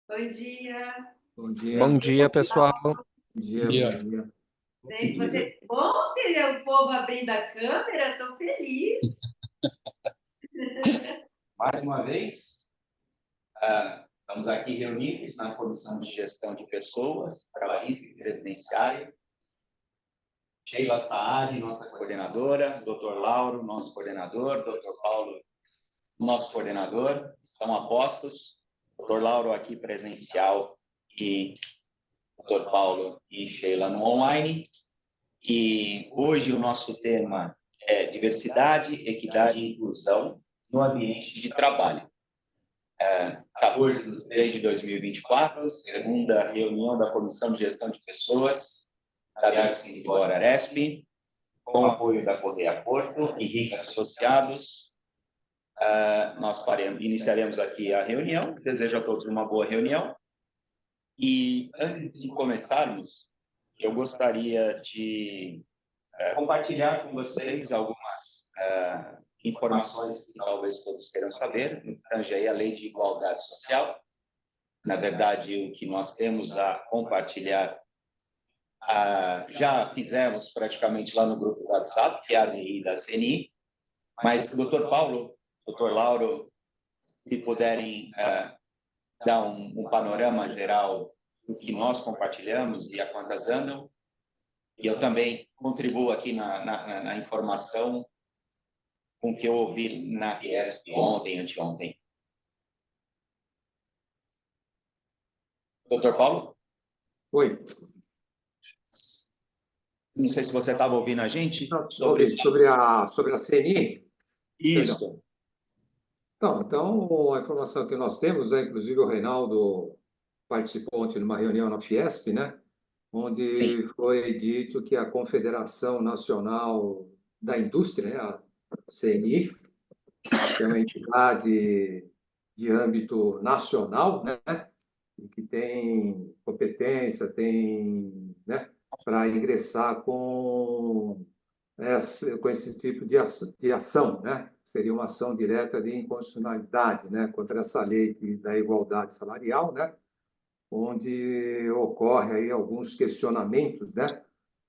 Bom dia. Bom dia. Bom dia, pessoal. Bom dia, bom dia. Ontem o povo abrindo a câmera, estou feliz. Mais uma vez, estamos aqui reunidos na Comissão de Gestão de Pessoas, Trabalhista e Previdenciária. Sheila Saad, nossa coordenadora, Dr. Lauro, nosso coordenador, Dr. Paulo, nosso coordenador, estão a postos. Dr. Lauro aqui presencial e Dr. Paulo e Sheila no online. E hoje o nosso tema é diversidade, equidade e inclusão no ambiente de trabalho. 14 de 3 de 2024, segunda reunião da Comissão de Gestão de Pessoas da Biarco Aresp, com apoio da Correia Porto e RIC Associados. Nós iniciaremos aqui a reunião. Desejo a todos uma boa reunião. E antes de começarmos, eu gostaria de compartilhar com vocês algumas informações que talvez todos queiram saber, no que tange aí a Lei de Igualdade Social. Na verdade, o que nós temos a compartilhar, já fizemos praticamente lá no grupo do WhatsApp, que é a ADI da CNI, mas o Dr. Paulo, Dr. Lauro, se puderem dar um panorama geral do que nós compartilhamos e a quantas andam, e eu também contribuo aqui na informação com o que eu ouvi na Fiesp ontem, anteontem. Doutor Paulo? Oi. Não sei se você estava ouvindo a gente. Sobre a CNI? Isso. Então, a informação que nós temos, inclusive o Reinaldo participou ontem de uma reunião na Fiesp, né? Onde Sim. foi dito que a Confederação Nacional da Indústria, né, a CNI, que é uma entidade de âmbito nacional, né, e que tem competência, né, para ingressar com esse tipo de ação, né? Seria uma ação direta de inconstitucionalidade, né, contra essa lei da igualdade salarial, né, onde ocorre aí alguns questionamentos, né,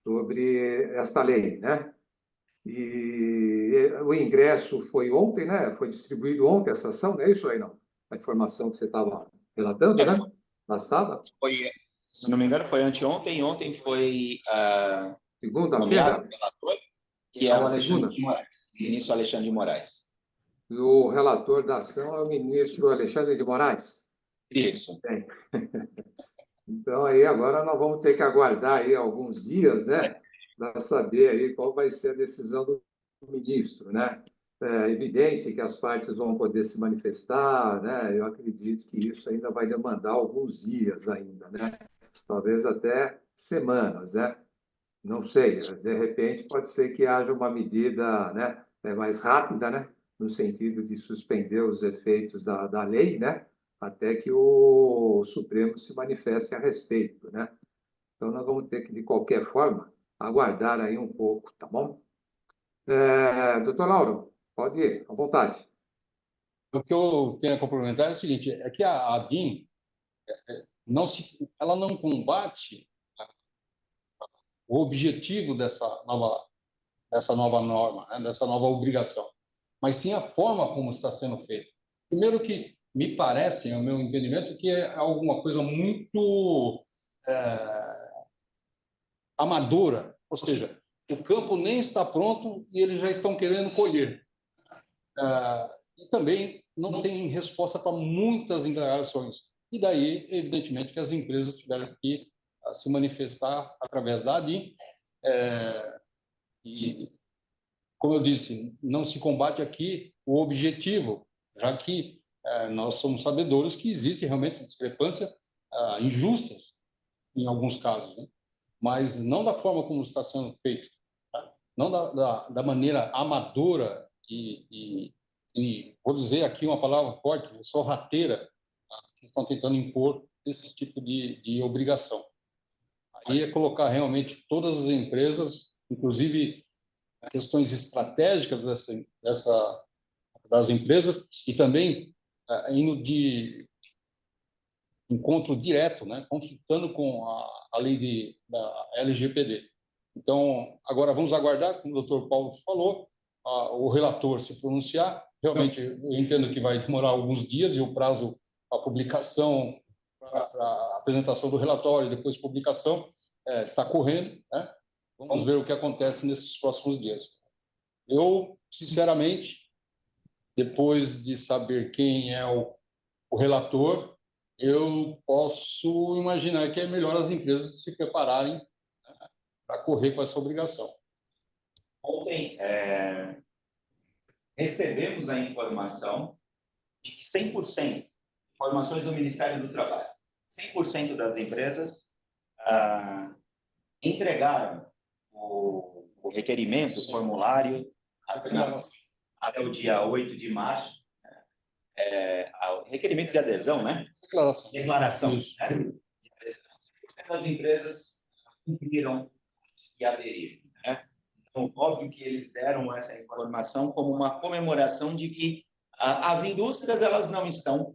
sobre esta lei, né? E o ingresso foi ontem, né? Foi distribuído ontem essa ação, não é isso aí, não? A informação que você estava relatando, né? Passada? Se não me engano, foi anteontem. Ontem foi Segunda-feira? nomeado relator, que é o Alexandre de Moraes, ministro Alexandre de Moraes. E o relator da ação é o ministro Alexandre de Moraes. Isso. Bem. Então, aí agora nós vamos ter que aguardar aí alguns dias, né, para saber aí qual vai ser a decisão do ministro, né? É evidente que as partes vão poder se manifestar, né? Eu acredito que isso ainda vai demandar alguns dias ainda, né? Talvez até semanas, né? Não sei, de repente pode ser que haja uma medida, né, mais rápida, né, no sentido de suspender os efeitos da lei, né, até que o Supremo se manifeste a respeito, né? Então nós vamos ter que, de qualquer forma, aguardar aí um pouco, tá bom? Doutor Lauro, pode ir, à vontade. O que eu tenho a complementar é o seguinte, é que a ADIM, ela não combate o objetivo dessa nova norma, né, dessa nova obrigação, mas sim a forma como está sendo feito. Primeiro que me parece, no meu entendimento, que é alguma coisa muito amadora, ou seja, o campo nem está pronto e eles já estão querendo colher. E também não tem resposta para muitas indagações. E daí, evidentemente, que as empresas tiveram que se manifestar através da ADIM. E, como eu disse, não se combate aqui o objetivo, já que nós somos sabedores que existe realmente discrepância injustas em alguns casos, né? Mas não da forma como está sendo feito, tá? Não da maneira amadora e vou dizer aqui uma palavra forte, sorrateira, tá? Que estão tentando impor esse tipo de obrigação. Aí é colocar realmente todas as empresas, inclusive questões estratégicas das empresas, e também indo encontro direto, né, conflitando com a lei da LGPD. Então, agora vamos aguardar, como o doutor Paulo falou, o relator se pronunciar. Realmente, eu entendo que vai demorar alguns dias e o prazo, a publicação, para a apresentação do relatório, depois publicação, está correndo, né? Vamos ver o que acontece nesses próximos dias. Eu, sinceramente, depois de saber quem é o relator, eu posso imaginar que é melhor as empresas se prepararem, né, para correr com essa obrigação. Ontem, recebemos a informação de que 100%, informações do Ministério do Trabalho, 100% das empresas entregaram o requerimento, o formulário, até o dia 8 de março, requerimento de adesão, né? Declaração. Né? As empresas cumpriram e aderiram. Né? Então, óbvio que eles deram essa informação como uma comemoração de que as indústrias elas não estão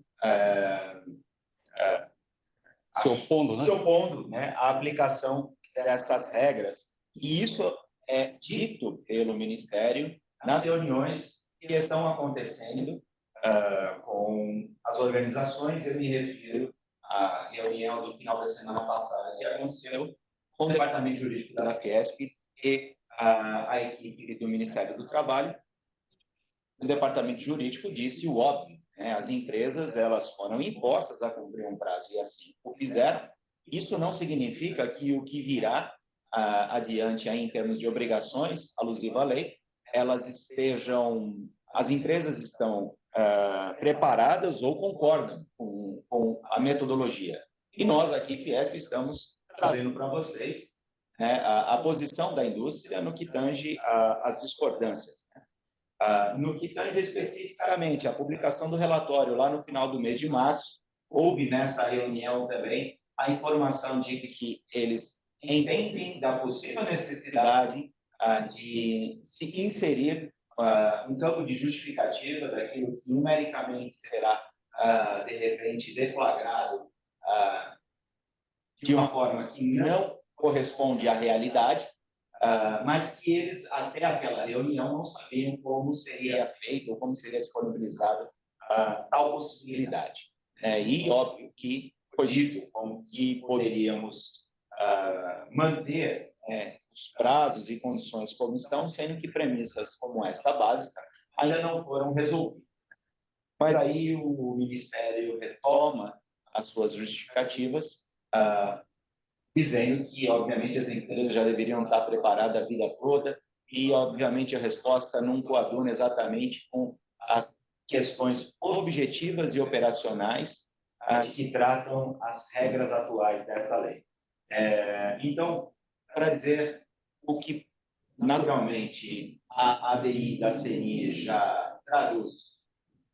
se opondo, né, à aplicação dessas regras. E isso é dito pelo Ministério nas reuniões que estão acontecendo com as organizações. Eu me refiro à reunião do final da semana passada que aconteceu com o Departamento Jurídico da Fiesp e a equipe do Ministério do Trabalho. O Departamento Jurídico disse o óbvio, né? As empresas elas foram impostas a cumprir um prazo e assim o fizeram. Isso não significa que o que virá adiante aí, em termos de obrigações alusiva à lei, as empresas estão preparadas ou concordam com a metodologia. E nós aqui, Fiesp, estamos trazendo para vocês, né, a posição da indústria no que tange às discordâncias, né? No que tange especificamente à publicação do relatório lá no final do mês de março, houve nessa reunião também a informação de que eles entendem da possível necessidade de se inserir um campo de justificativa daquilo que numericamente será, de repente, deflagrado de uma forma que não corresponde à realidade, mas que eles, até aquela reunião, não sabiam como seria feito ou como seria disponibilizado tal possibilidade. E óbvio que foi dito como que poderíamos manter os prazos e condições como estão, sendo que premissas como esta básica ainda não foram resolvidas. Mas aí o Ministério retoma as suas justificativas, dizendo que, obviamente, as empresas já deveriam estar preparadas a vida toda e, obviamente, a resposta não coaduna exatamente com as questões objetivas e operacionais que tratam as regras atuais desta lei. Então, para dizer o que, naturalmente, a ADI da CNI já traduz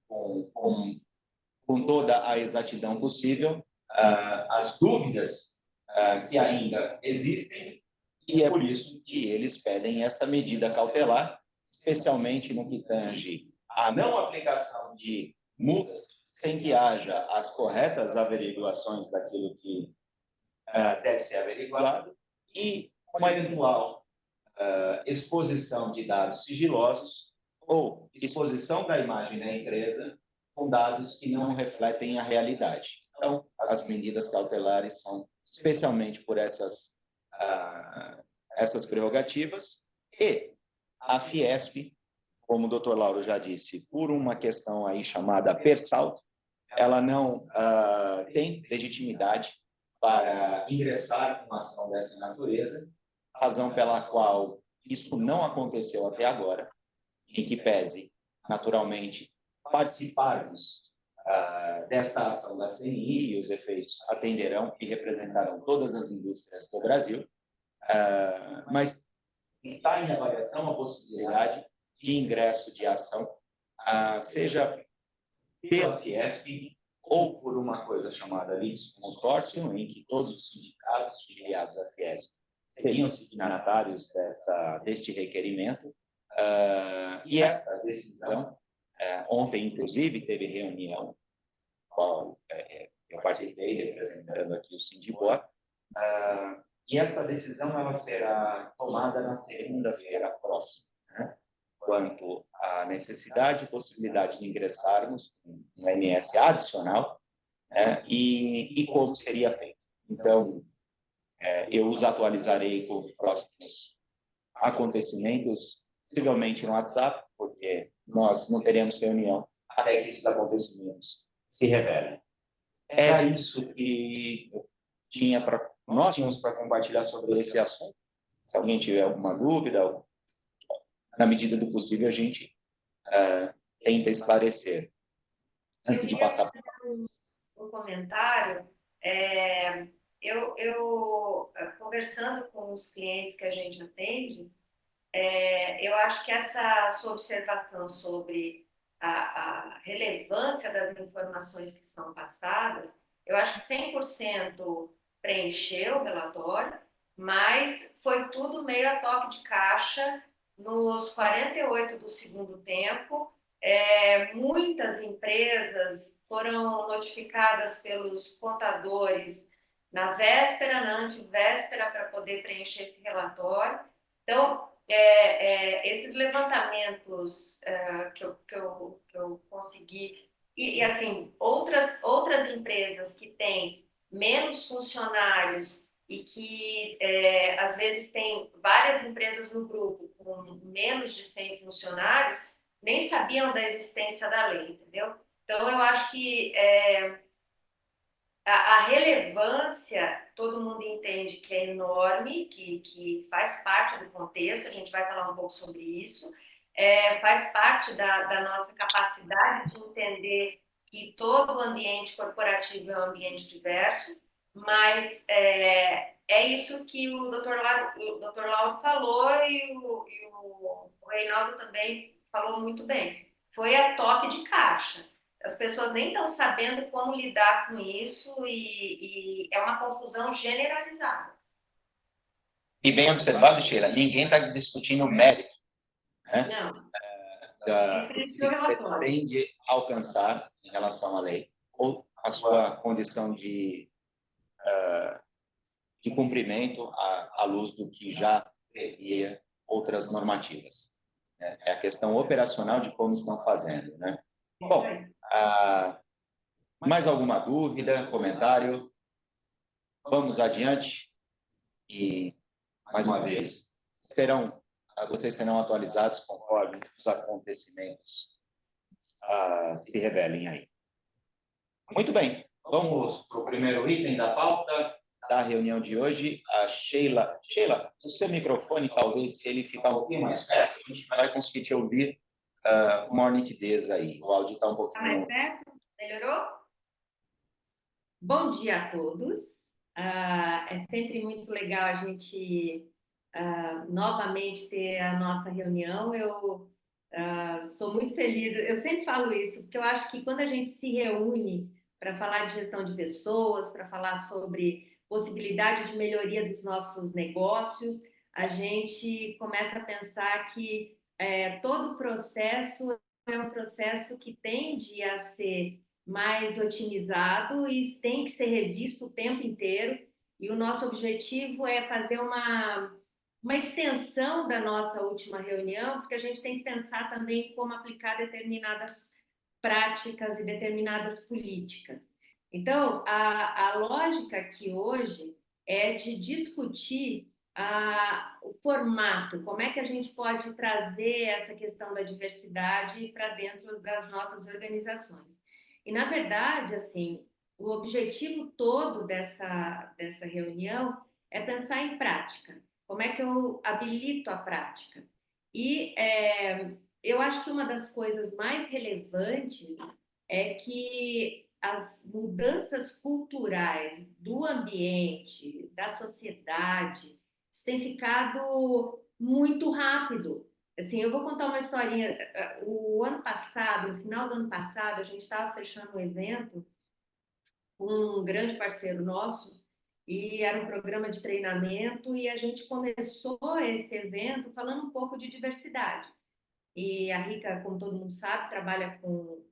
com toda a exatidão possível, as dúvidas que ainda existem, e é por isso que eles pedem essa medida cautelar, especialmente no que tange à não aplicação de multas sem que haja as corretas averiguações daquilo que deve ser averiguado e uma eventual exposição de dados sigilosos ou exposição da imagem da empresa com dados que não refletem a realidade. Então, as medidas cautelares são especialmente por essas prerrogativas, e a Fiesp, como o Dr. Lauro já disse, por uma questão aí chamada persalto, ela não tem legitimidade para ingressar com uma ação dessa natureza, razão pela qual isso não aconteceu até agora, em que pese, naturalmente, participarmos desta ação da CNI, e os efeitos atenderão e representarão todas as indústrias do Brasil, mas está em avaliação a possibilidade de ingresso de ação, seja pela Fiesp ou por uma coisa chamada litisconsórcio, em que todos os sindicatos filiados à Fiesp seriam signatários deste requerimento, e essa decisão, ontem, inclusive, teve reunião, qual Eu participei representando aqui o Sindibor. E essa decisão ela será tomada na segunda-feira próxima, né? Quanto à necessidade e possibilidade de ingressarmos um MS adicional, né? E como seria feito. Então, eu os atualizarei com os próximos acontecimentos, possivelmente no WhatsApp, porque nós não teremos reunião até que esses acontecimentos se revelem. Era isso que nós tínhamos para compartilhar sobre esse assunto. Se alguém tiver alguma dúvida, na medida do possível, a gente tenta esclarecer. Antes de passar. Um comentário, eu conversando com os clientes que a gente atende, eu acho que essa sua observação sobre a relevância das informações que são passadas, eu acho que 100% preencheu o relatório, mas foi tudo meio a toque de caixa nos 48 do segundo tempo. Muitas empresas foram notificadas pelos contadores na véspera, na antevéspera, para poder preencher esse relatório. Então, esses levantamentos que eu consegui, e assim, outras empresas que têm menos funcionários e que às vezes tem várias empresas no grupo com menos de 100 funcionários, nem sabiam da existência da lei, entendeu? Então, eu acho que a relevância, todo mundo entende que é enorme, que faz parte do contexto, a gente vai falar um pouco sobre isso, faz parte da nossa capacidade de entender que todo o ambiente corporativo é um ambiente diverso, mas é isso que o Dr. Lauro falou e o Reinaldo também falou muito bem. Foi a toque de caixa. As pessoas nem estão sabendo como lidar com isso e é uma confusão generalizada. E bem observado, Sheila, ninguém está discutindo o mérito, né? Não. Do que se pretende alcançar em relação à lei ou a sua condição de cumprimento à luz do que já previa outras normativas. É a questão operacional de como estão fazendo, né? Bom, mais alguma dúvida, comentário? Vamos adiante e, mais uma vez, vocês serão atualizados conforme os acontecimentos se revelem aí. Muito bem, vamos para o primeiro item da pauta da reunião de hoje, a Sheila. Sheila, o seu microfone, talvez, se ele ficar um pouquinho mais perto, a gente vai conseguir te ouvir com maior nitidez aí. O áudio está um pouquinho... mais perto? Melhorou? Bom dia a todos. É sempre muito legal a gente novamente ter a nossa reunião. Eu sou muito feliz. Eu sempre falo isso, porque eu acho que quando a gente se reúne para falar de gestão de pessoas, para falar sobre possibilidade de melhoria dos nossos negócios, a gente começa a pensar que todo o processo é um processo que tende a ser mais otimizado e tem que ser revisto o tempo inteiro. E o nosso objetivo é fazer uma extensão da nossa última reunião, porque a gente tem que pensar também como aplicar determinadas práticas e determinadas políticas. Então, a lógica aqui hoje é de discutir o formato, como é que a gente pode trazer essa questão da diversidade para dentro das nossas organizações. E, na verdade, assim, o objetivo todo dessa reunião é pensar em prática. Como é que eu habilito a prática? E eu acho que uma das coisas mais relevantes é que as mudanças culturais do ambiente, da sociedade, isso tem ficado muito rápido. Assim, eu vou contar uma historinha. O ano passado, no final do ano passado, a gente estava fechando um evento com um grande parceiro nosso, e era um programa de treinamento, e a gente começou esse evento falando um pouco de diversidade. E a Rica, como todo mundo sabe, trabalha com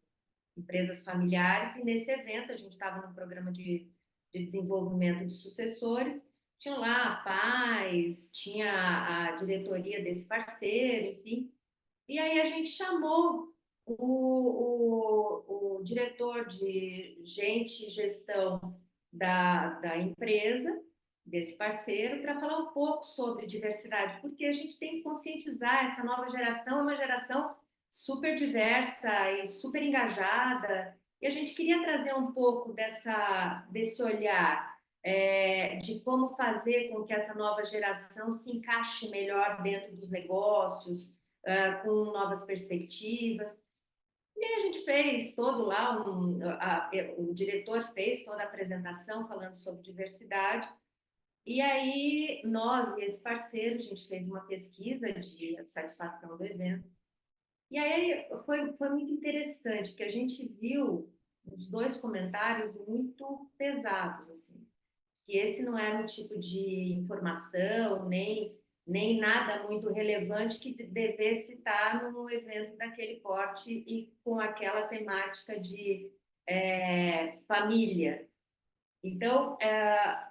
empresas familiares, e nesse evento a gente estava num programa de desenvolvimento de sucessores, tinha lá pais, tinha a diretoria desse parceiro, enfim, e aí a gente chamou o diretor de gente e gestão da empresa, desse parceiro, para falar um pouco sobre diversidade, porque a gente tem que conscientizar essa nova geração, é uma geração super diversa e super engajada, e a gente queria trazer um pouco desse olhar de como fazer com que essa nova geração se encaixe melhor dentro dos negócios, com novas perspectivas. E aí a gente fez todo lá, o diretor fez toda a apresentação falando sobre diversidade, e aí nós e esse parceiro, a gente fez uma pesquisa de satisfação do evento, e aí foi muito interessante, porque a gente viu os dois comentários muito pesados, assim, que esse não era um tipo de informação, nem nada muito relevante que devesse estar num evento daquele porte e com aquela temática de família. Então,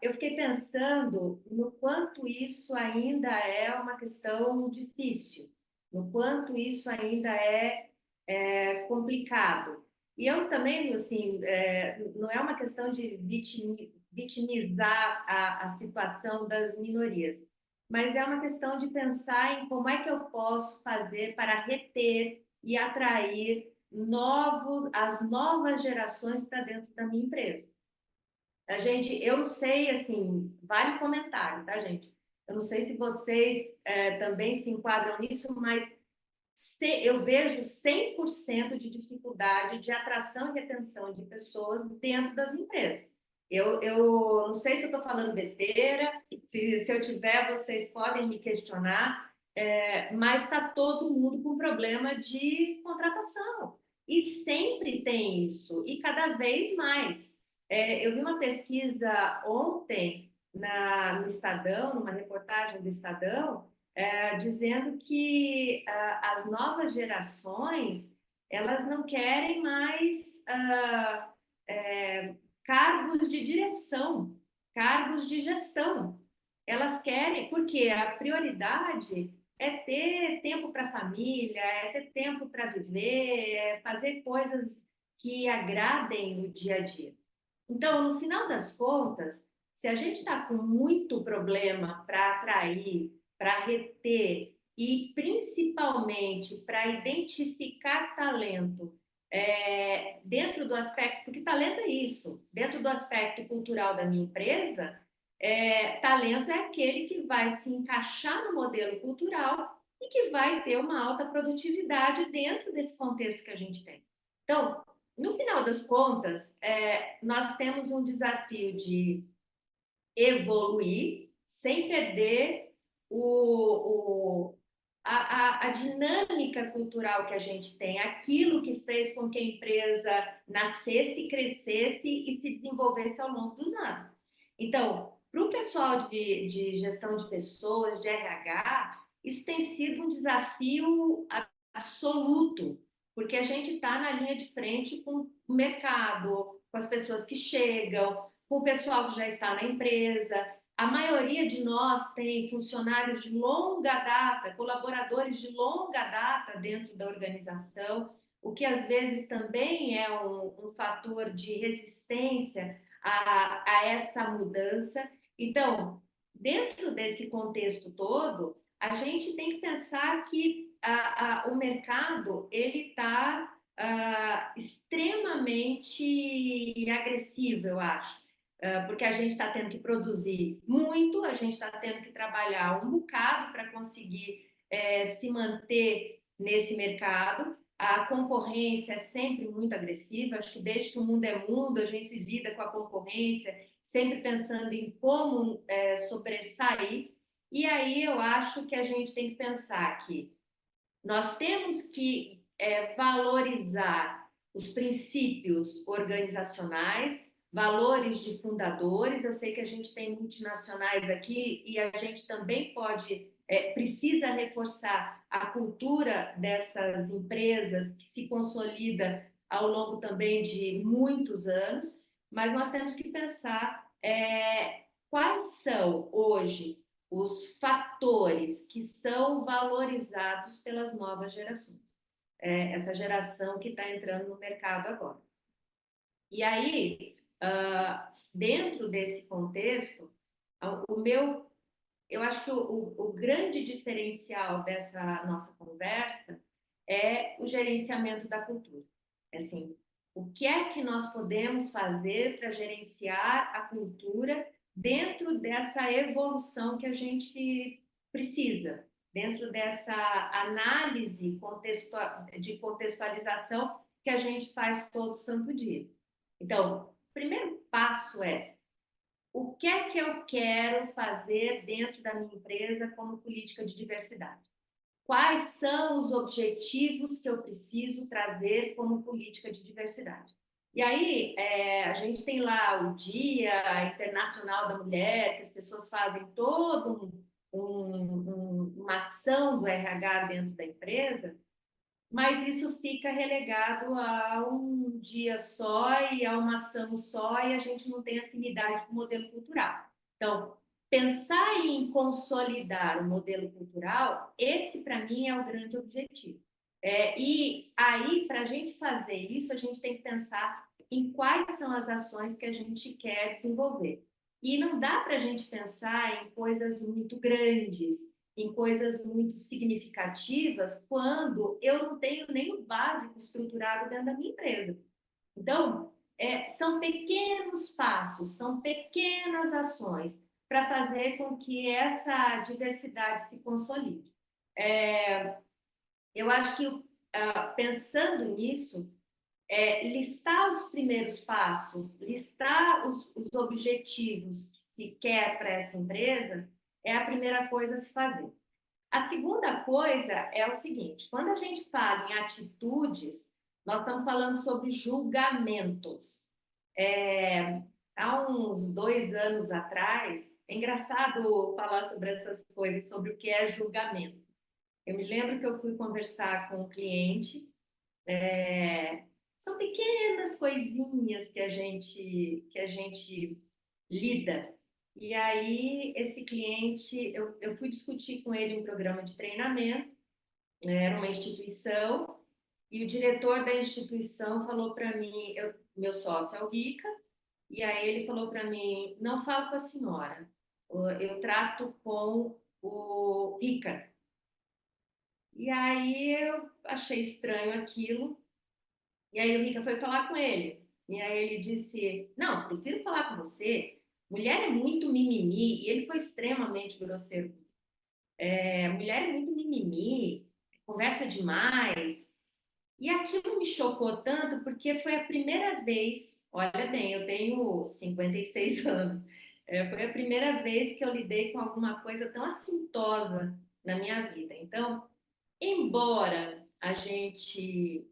eu fiquei pensando no quanto isso ainda é uma questão difícil, no quanto isso ainda é complicado. E eu também, assim, não é uma questão de vitimizar a situação das minorias, mas é uma questão de pensar em como é que eu posso fazer para reter e atrair as novas gerações que estão dentro da minha empresa. Eu não sei, assim, vale comentário, tá, gente? Eu não sei se vocês também se enquadram nisso, mas eu vejo 100% de dificuldade de atração e retenção de pessoas dentro das empresas. Eu não sei se eu estou falando besteira, se eu tiver, vocês podem me questionar, mas está todo mundo com problema de contratação. E sempre tem isso, e cada vez mais. Eu vi uma pesquisa ontem no Estadão, numa reportagem do Estadão, dizendo que as novas gerações elas não querem mais cargos de direção, cargos de gestão. Elas querem, porque a prioridade é ter tempo para a família, é ter tempo para viver, é fazer coisas que agradem no dia a dia. Então, no final das contas, se a gente está com muito problema para atrair, para reter e principalmente para identificar talento dentro do aspecto, porque talento é isso, dentro do aspecto cultural da minha empresa, talento é aquele que vai se encaixar no modelo cultural e que vai ter uma alta produtividade dentro desse contexto que a gente tem. Então, no final das contas, nós temos um desafio de evoluir sem perder a dinâmica cultural que a gente tem, aquilo que fez com que a empresa nascesse, crescesse e se desenvolvesse ao longo dos anos. Então, para o pessoal de gestão de pessoas, de RH, isso tem sido um desafio absoluto, porque a gente está na linha de frente com o mercado, com as pessoas que chegam, com o pessoal que já está na empresa. A maioria de nós tem funcionários de longa data, colaboradores de longa data dentro da organização, o que às vezes também é um fator de resistência a essa mudança. Então, dentro desse contexto todo, a gente tem que pensar que o mercado ele está extremamente agressivo, eu acho, porque a gente está tendo que produzir muito, a gente está tendo que trabalhar um bocado para conseguir se manter nesse mercado. A concorrência é sempre muito agressiva, acho que desde que o mundo é mundo, a gente lida com a concorrência, sempre pensando em como sobressair. E aí eu acho que a gente tem que pensar que nós temos que valorizar os princípios organizacionais, valores de fundadores. Eu sei que a gente tem multinacionais aqui e a gente também precisa reforçar a cultura dessas empresas que se consolida ao longo também de muitos anos, mas nós temos que pensar quais são hoje os fatores que são valorizados pelas novas gerações, essa geração que está entrando no mercado agora. E aí, dentro desse contexto, eu acho que o grande diferencial dessa nossa conversa é o gerenciamento da cultura. Assim, o que é que nós podemos fazer para gerenciar a cultura dentro dessa evolução que a gente precisa, dentro dessa análise de contextualização que a gente faz todo santo dia. Então, o primeiro passo é o que é que eu quero fazer dentro da minha empresa como política de diversidade? Quais são os objetivos que eu preciso trazer como política de diversidade? E aí, a gente tem lá o Dia Internacional da Mulher, que as pessoas fazem toda uma ação do RH dentro da empresa, mas isso fica relegado a um dia só e a uma ação só, e a gente não tem afinidade com o modelo cultural. Então, pensar em consolidar o modelo cultural, esse, para mim, é o grande objetivo. E aí, para a gente fazer isso, a gente tem que pensar em quais são as ações que a gente quer desenvolver. E não dá para a gente pensar em coisas muito grandes, em coisas muito significativas, quando eu não tenho nem o básico estruturado dentro da minha empresa. Então, são pequenos passos, são pequenas ações para fazer com que essa diversidade se consolide. Eu acho que, pensando nisso, listar os primeiros passos, listar os objetivos que se quer para essa empresa, é a primeira coisa a se fazer. A segunda coisa é o seguinte: quando a gente fala em atitudes, nós estamos falando sobre julgamentos. Há uns 2 anos atrás, é engraçado falar sobre essas coisas, sobre o que é julgamento. Eu me lembro que eu fui conversar com um cliente, são pequenas coisinhas que a gente lida. E aí, esse cliente, eu fui discutir com ele um programa de treinamento, era uma instituição, e o diretor da instituição falou para mim, meu sócio é o Rica, e aí ele falou para mim, não falo com a senhora, eu trato com o Rica. E aí eu achei estranho aquilo, e aí o Rica foi falar com ele. E aí ele disse, não, prefiro falar com você, mulher é muito mimimi, e ele foi extremamente grosseiro. Mulher é muito mimimi, conversa demais. E aquilo me chocou tanto, porque foi a primeira vez, olha bem, eu tenho 56 anos, foi a primeira vez que eu lidei com alguma coisa tão assintosa na minha vida. Então, embora a gente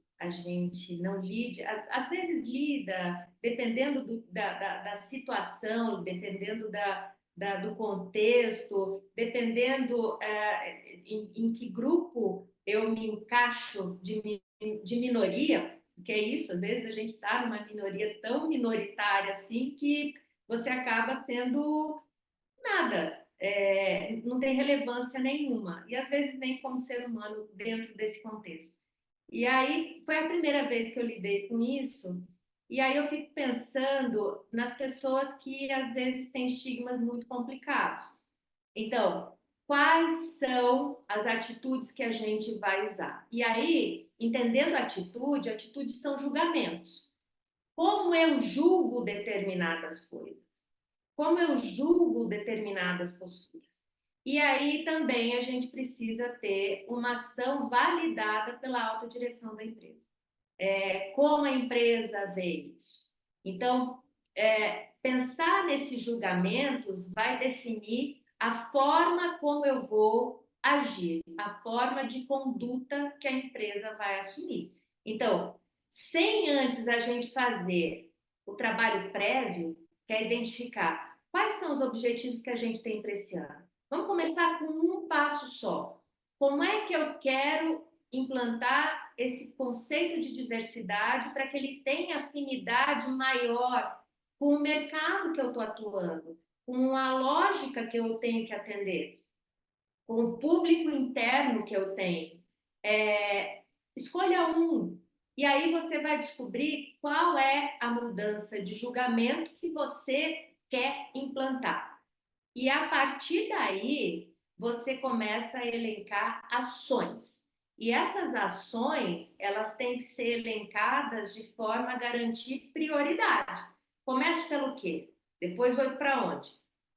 não lide, às vezes lida, dependendo da situação, dependendo do contexto, dependendo em que grupo eu me encaixo de minoria, porque é isso, às vezes a gente está numa minoria tão minoritária assim que você acaba sendo nada, não tem relevância nenhuma, e às vezes nem como ser humano dentro desse contexto. E aí foi a primeira vez que eu lidei com isso, e aí eu fico pensando nas pessoas que às vezes têm estigmas muito complicados. Então, quais são as atitudes que a gente vai usar? E aí, entendendo a atitude, atitudes são julgamentos. Como eu julgo determinadas coisas? Como eu julgo determinadas posturas? E aí também a gente precisa ter uma ação validada pela alta direção da empresa. Como a empresa vê isso? Então, pensar nesses julgamentos vai definir a forma como eu vou agir, a forma de conduta que a empresa vai assumir. Então, sem antes a gente fazer o trabalho prévio, que é identificar quais são os objetivos que a gente tem para esse ano. Vamos começar com um passo só. Como é que eu quero implantar esse conceito de diversidade para que ele tenha afinidade maior com o mercado que eu estou atuando, com a lógica que eu tenho que atender, com o público interno que eu tenho. Escolha um, e aí você vai descobrir qual é a mudança de julgamento que você quer implantar. E a partir daí, você começa a elencar ações. E essas ações, elas têm que ser elencadas de forma a garantir prioridade. Começo pelo quê? Depois vou para onde?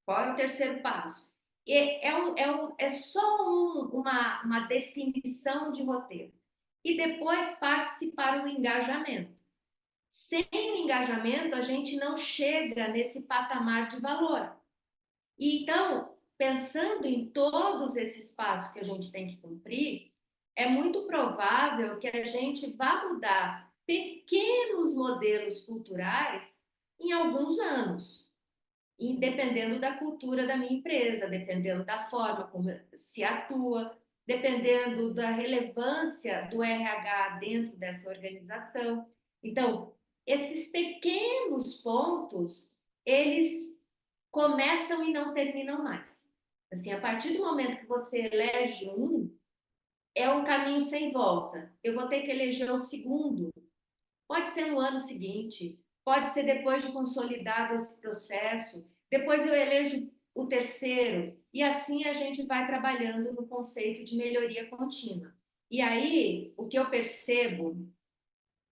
Qual é o terceiro passo? É só uma definição de roteiro. E depois parte-se para o engajamento. Sem o engajamento, a gente não chega nesse patamar de valor. E então, pensando em todos esses passos que a gente tem que cumprir, é muito provável que a gente vá mudar pequenos modelos culturais em alguns anos, dependendo da cultura da minha empresa, dependendo da forma como se atua, dependendo da relevância do RH dentro dessa organização. Então, esses pequenos pontos, eles começam e não terminam mais. Assim, a partir do momento que você elege um, é um caminho sem volta. Eu vou ter que eleger o segundo. Pode ser no ano seguinte, pode ser depois de consolidado esse processo, depois eu elejo o terceiro, e assim a gente vai trabalhando no conceito de melhoria contínua. E aí, o que eu percebo,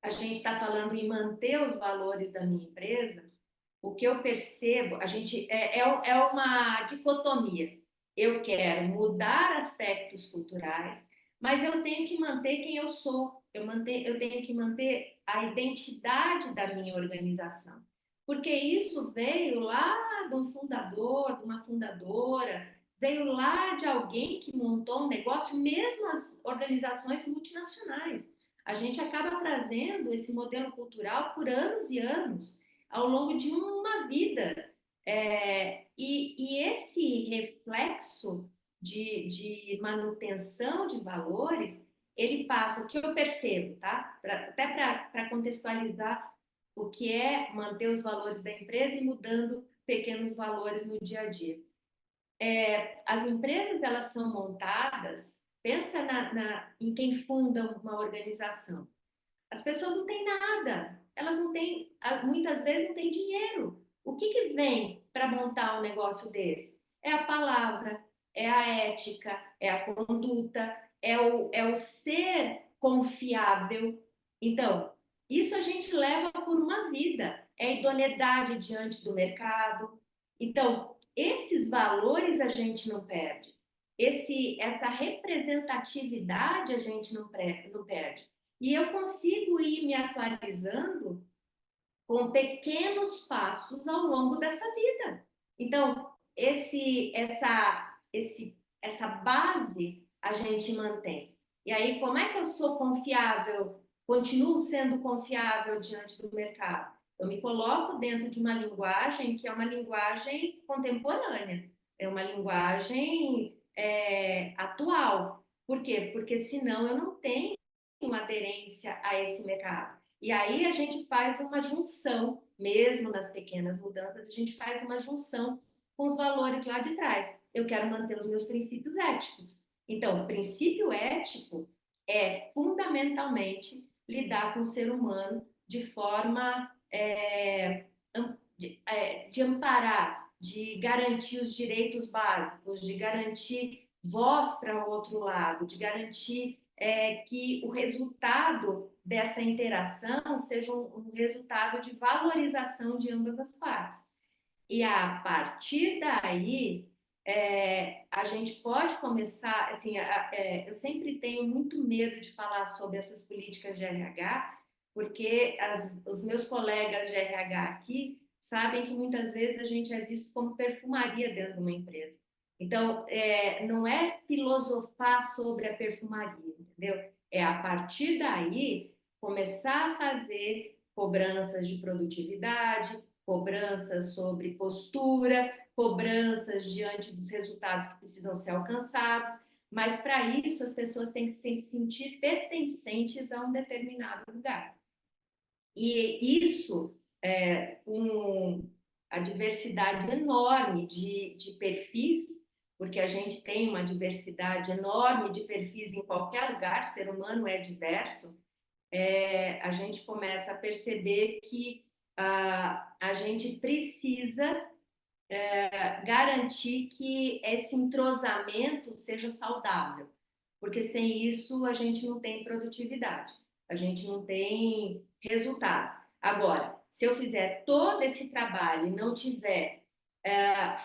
a gente está falando em manter os valores da minha empresa, o que eu percebo, a gente é uma dicotomia. Eu quero mudar aspectos culturais, mas eu tenho que manter quem eu sou. Eu tenho que manter a identidade da minha organização. Porque isso veio lá de um fundador, de uma fundadora, veio lá de alguém que montou um negócio, mesmo as organizações multinacionais. A gente acaba trazendo esse modelo cultural por anos e anos, ao longo de uma vida. E esse reflexo de manutenção de valores, ele passa, o que eu percebo, tá? Até para contextualizar o que é manter os valores da empresa e mudando pequenos valores no dia a dia. As empresas, elas são montadas, pensa em quem funda uma organização. As pessoas não têm nada, elas não têm, muitas vezes não têm dinheiro. O que vem para montar um negócio desse? É a palavra, é a ética, é a conduta, é o ser confiável. Então, isso a gente leva por uma vida, é a idoneidade diante do mercado. Então, esses valores a gente não perde. Essa representatividade a gente não perde. E eu consigo ir me atualizando com pequenos passos ao longo dessa vida. Então, essa base a gente mantém. E aí, como é que eu sou confiável, continuo sendo confiável diante do mercado? Eu me coloco dentro de uma linguagem que é uma linguagem contemporânea, é uma linguagem atual. Por quê? Porque senão eu não tenho uma aderência a esse mercado. E aí a gente faz uma junção, mesmo nas pequenas mudanças, a gente faz uma junção com os valores lá de trás. Eu quero manter os meus princípios éticos. Então, o princípio ético é fundamentalmente lidar com o ser humano de forma de amparar, de garantir os direitos básicos, de garantir voz para o outro lado, de garantir que o resultado dessa interação seja um resultado de valorização de ambas as partes. E a partir daí, a gente pode começar, assim, eu sempre tenho muito medo de falar sobre essas políticas de RH, porque os meus colegas de RH aqui sabem que muitas vezes a gente é visto como perfumaria dentro de uma empresa. Então, não é filosofar sobre a perfumaria, entendeu? É a partir daí começar a fazer cobranças de produtividade, cobranças sobre postura, cobranças diante dos resultados que precisam ser alcançados, Mas, para isso, as pessoas têm que se sentir pertencentes a um determinado lugar. E isso, com a diversidade enorme de perfis, porque a gente tem uma diversidade enorme de perfis em qualquer lugar, ser humano é diverso, a gente começa a perceber que a gente precisa garantir que esse entrosamento seja saudável, porque sem isso a gente não tem produtividade, a gente não tem resultado. Agora, se eu fizer todo esse trabalho e não tiver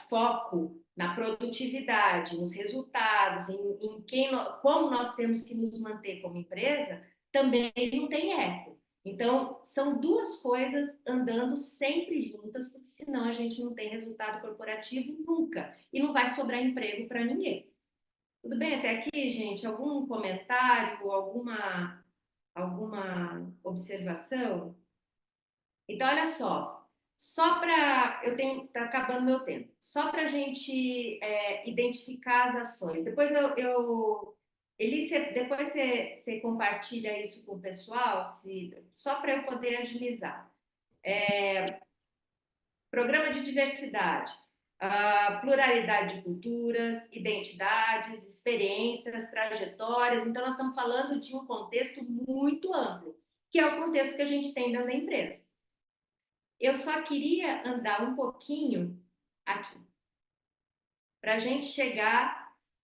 foco na produtividade, nos resultados, como nós temos que nos manter como empresa, também não tem eco. Então, são duas coisas andando sempre juntas, porque senão a gente não tem resultado corporativo nunca. E não vai sobrar emprego para ninguém. Tudo bem até aqui, gente? Algum comentário, alguma observação? Então, olha só para... Está acabando meu tempo. Só para a gente identificar as ações. Depois Elícia, depois você compartilha isso com o pessoal, só para eu poder agilizar. Programa de diversidade, pluralidade de culturas, identidades, experiências, trajetórias. Então, nós estamos falando de um contexto muito amplo, que é o contexto que a gente tem dentro da empresa. Eu só queria andar um pouquinho aqui, para a gente chegar,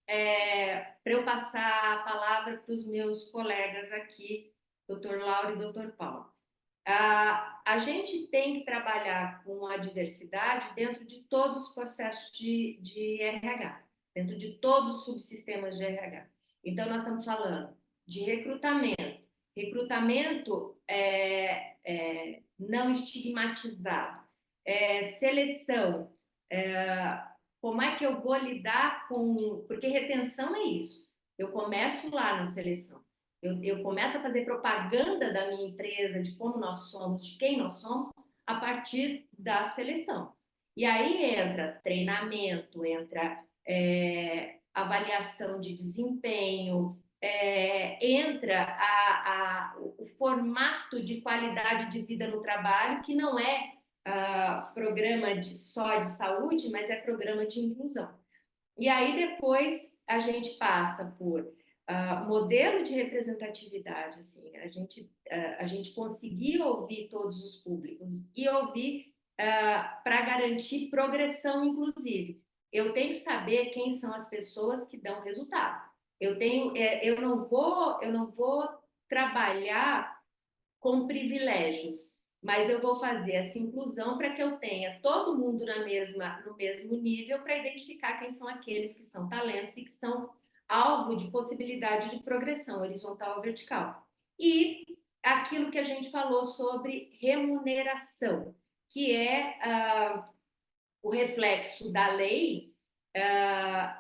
para eu passar a palavra para os meus colegas aqui, Dr. Lauro e Dr. Paulo. A gente tem que trabalhar com a diversidade dentro de todos os processos de RH, dentro de todos os subsistemas de RH. Então, nós estamos falando de recrutamento não estigmatizado, seleção, como é que eu vou lidar com... Porque retenção é isso. Eu começo lá na seleção. Eu começo a fazer propaganda da minha empresa, de como nós somos, de quem nós somos, a partir da seleção. E aí entra treinamento, entra avaliação de desempenho, entra o formato de qualidade de vida no trabalho, que não é programa só de saúde, mas é programa de inclusão. E aí depois a gente passa por modelo de representatividade, assim, a gente conseguir ouvir todos os públicos e ouvir para garantir progressão, inclusive. Eu tenho que saber quem são as pessoas que dão resultado. Eu não vou trabalhar com privilégios, mas eu vou fazer essa inclusão para que eu tenha todo mundo no mesmo nível, para identificar quem são aqueles que são talentos e que são alvo de possibilidade de progressão horizontal ou vertical. E aquilo que a gente falou sobre remuneração, que é o reflexo da lei,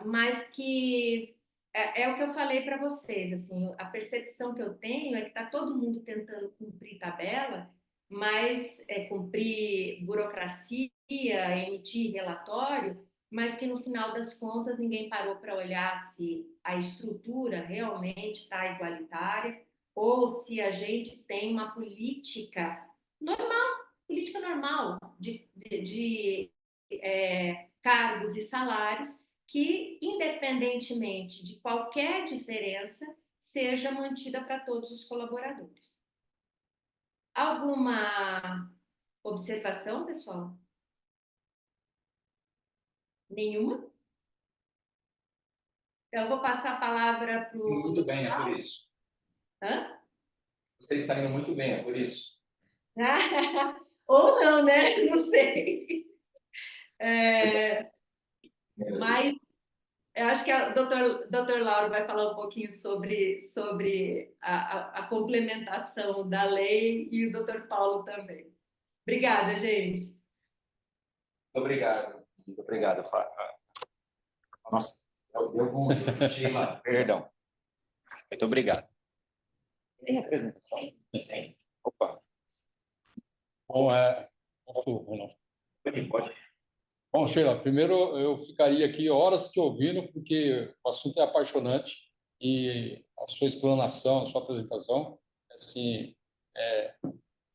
mas que é o que eu falei para vocês, assim, a percepção que eu tenho é que está todo mundo tentando cumprir tabela, mas cumprir burocracia, emitir relatório, mas que no final das contas ninguém parou para olhar se a estrutura realmente está igualitária ou se a gente tem uma política normal de cargos e salários que, independentemente de qualquer diferença, seja mantida para todos os colaboradores. Alguma observação, pessoal? Nenhuma? Então, eu vou passar a palavra para o... Muito bem, é por isso. Hã? Você está indo muito bem, é por isso. Ou não, né? Não sei. Mas eu acho que o Dr. Lauro vai falar um pouquinho sobre a complementação da lei e o Dr. Paulo também. Obrigada, gente. Muito obrigado. Muito obrigado, Fábio. Nossa, eu vou, Sheila, perdão. Muito obrigado. Tem apresentação? Tem. Opa. Bom, posso, Ronaldo? Pode. Bom, Sheila, primeiro eu ficaria aqui horas te ouvindo, porque o assunto é apaixonante e a sua explanação, a sua apresentação, assim, é,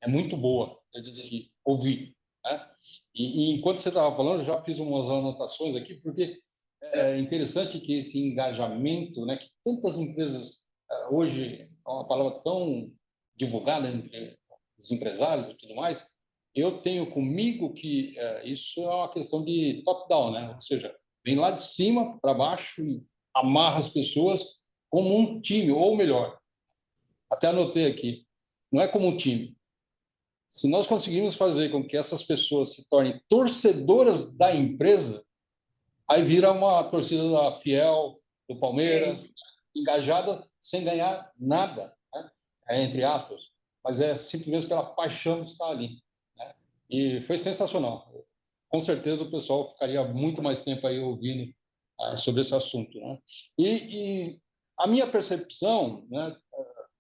é muito boa de ouvir, né? E enquanto você estava falando, eu já fiz umas anotações aqui, porque é interessante que esse engajamento, né, que tantas empresas hoje é uma palavra tão divulgada entre os empresários e tudo mais. Eu tenho comigo que isso é uma questão de top-down, né? Ou seja, vem lá de cima para baixo e amarra as pessoas como um time, ou melhor, até anotei aqui, não é como um time. Se nós conseguirmos fazer com que essas pessoas se tornem torcedoras da empresa, aí vira uma torcida fiel do Palmeiras, engajada sem ganhar nada, né? Entre aspas, mas é simplesmente pela paixão de estar ali, né? E foi sensacional. Com certeza o pessoal ficaria muito mais tempo aí ouvindo sobre esse assunto, né? E a minha percepção, né,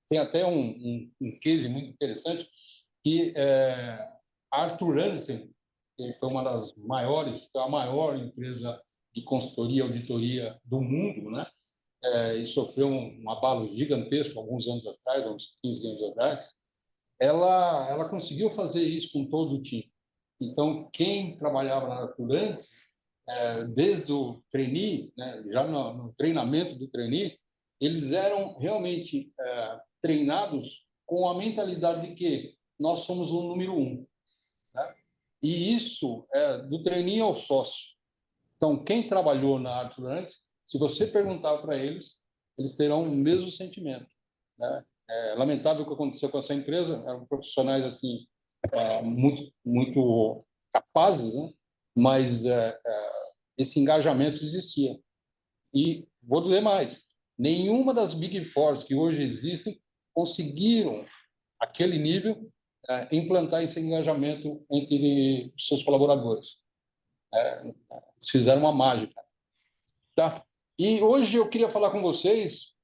tem até um case muito interessante que a Arthur Andersen, que foi uma das maiores, foi a maior empresa de consultoria e auditoria do mundo, né? E sofreu um abalo gigantesco alguns anos atrás, uns 15 anos atrás. Ela conseguiu fazer isso com todo o time. Então, quem trabalhava na Arthur antes, desde o trainee, né, já no treinamento do trainee, eles eram realmente treinados com a mentalidade de que nós somos o número um, né? E isso é do trainee ao sócio. Então, quem trabalhou na Arthur antes, se você perguntar para eles, eles terão o mesmo sentimento, né? É lamentável o que aconteceu com essa empresa, eram profissionais assim muito capazes, né? Mas esse engajamento existia. E vou dizer mais, nenhuma das Big Four que hoje existem conseguiram aquele nível implantar esse engajamento entre seus colaboradores. Eles fizeram uma mágica, tá? E hoje eu queria falar com vocês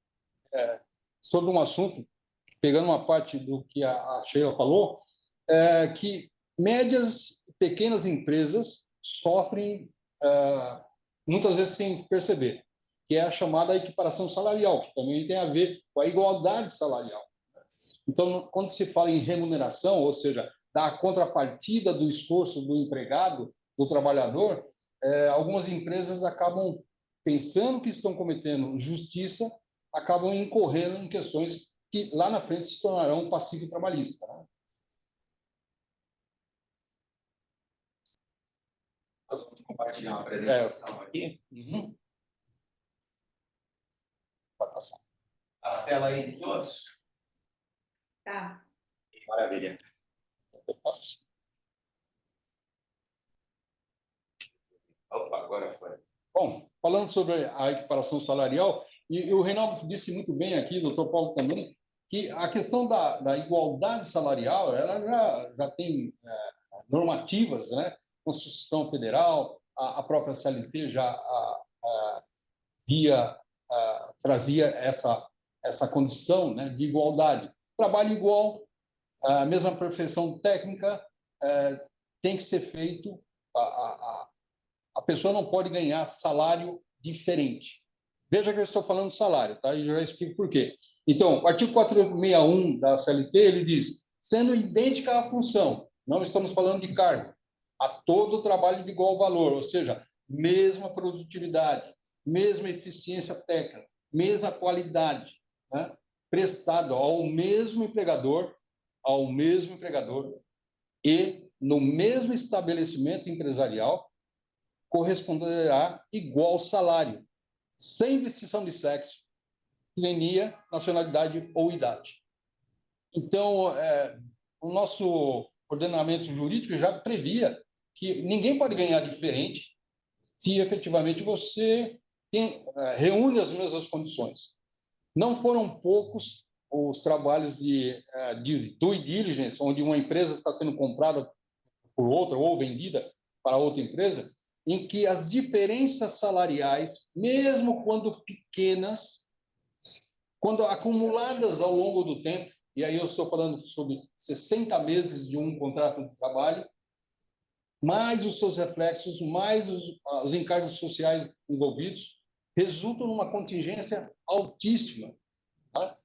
sobre um assunto, pegando uma parte do que a Sheila falou, que médias e pequenas empresas sofrem muitas vezes sem perceber, que é a chamada equiparação salarial, que também tem a ver com a igualdade salarial. Então, quando se fala em remuneração, ou seja, da contrapartida do esforço do empregado, do trabalhador, algumas empresas acabam pensando que estão cometendo justiça, acabam incorrendo em questões que lá na frente se tornarão passivo trabalhista, né? Nós vamos compartilhar uma apresentação aqui. Uhum. Pode passar. A tela aí de todos? Tá. Maravilha. Opa, agora foi. Bom, falando sobre a equiparação salarial, e o Reinaldo disse muito bem aqui, o doutor Paulo também, que a questão da igualdade salarial, ela já tem normativas, né? Constituição Federal, a própria CLT já trazia essa condição, né, de igualdade. Trabalho igual, a mesma perfeição técnica, tem que ser feito, a pessoa não pode ganhar salário diferente. Veja que eu estou falando salário, tá? E já explico por quê. Então, o artigo 461 da CLT, ele diz, sendo idêntica à função, não estamos falando de cargo, a todo trabalho de igual valor, ou seja, mesma produtividade, mesma eficiência técnica, mesma qualidade, né? Prestado ao mesmo empregador e no mesmo estabelecimento empresarial, corresponderá igual salário, sem distinção de sexo, etnia, nacionalidade ou idade. Então, o nosso ordenamento jurídico já previa que ninguém pode ganhar diferente se efetivamente você reúne as mesmas condições. Não foram poucos os trabalhos de due diligence, onde uma empresa está sendo comprada por outra ou vendida para outra empresa, em que as diferenças salariais, mesmo quando pequenas, quando acumuladas ao longo do tempo, e aí eu estou falando sobre 60 meses de um contrato de trabalho, mais os seus reflexos, mais os encargos sociais envolvidos, resultam numa contingência altíssima, tá?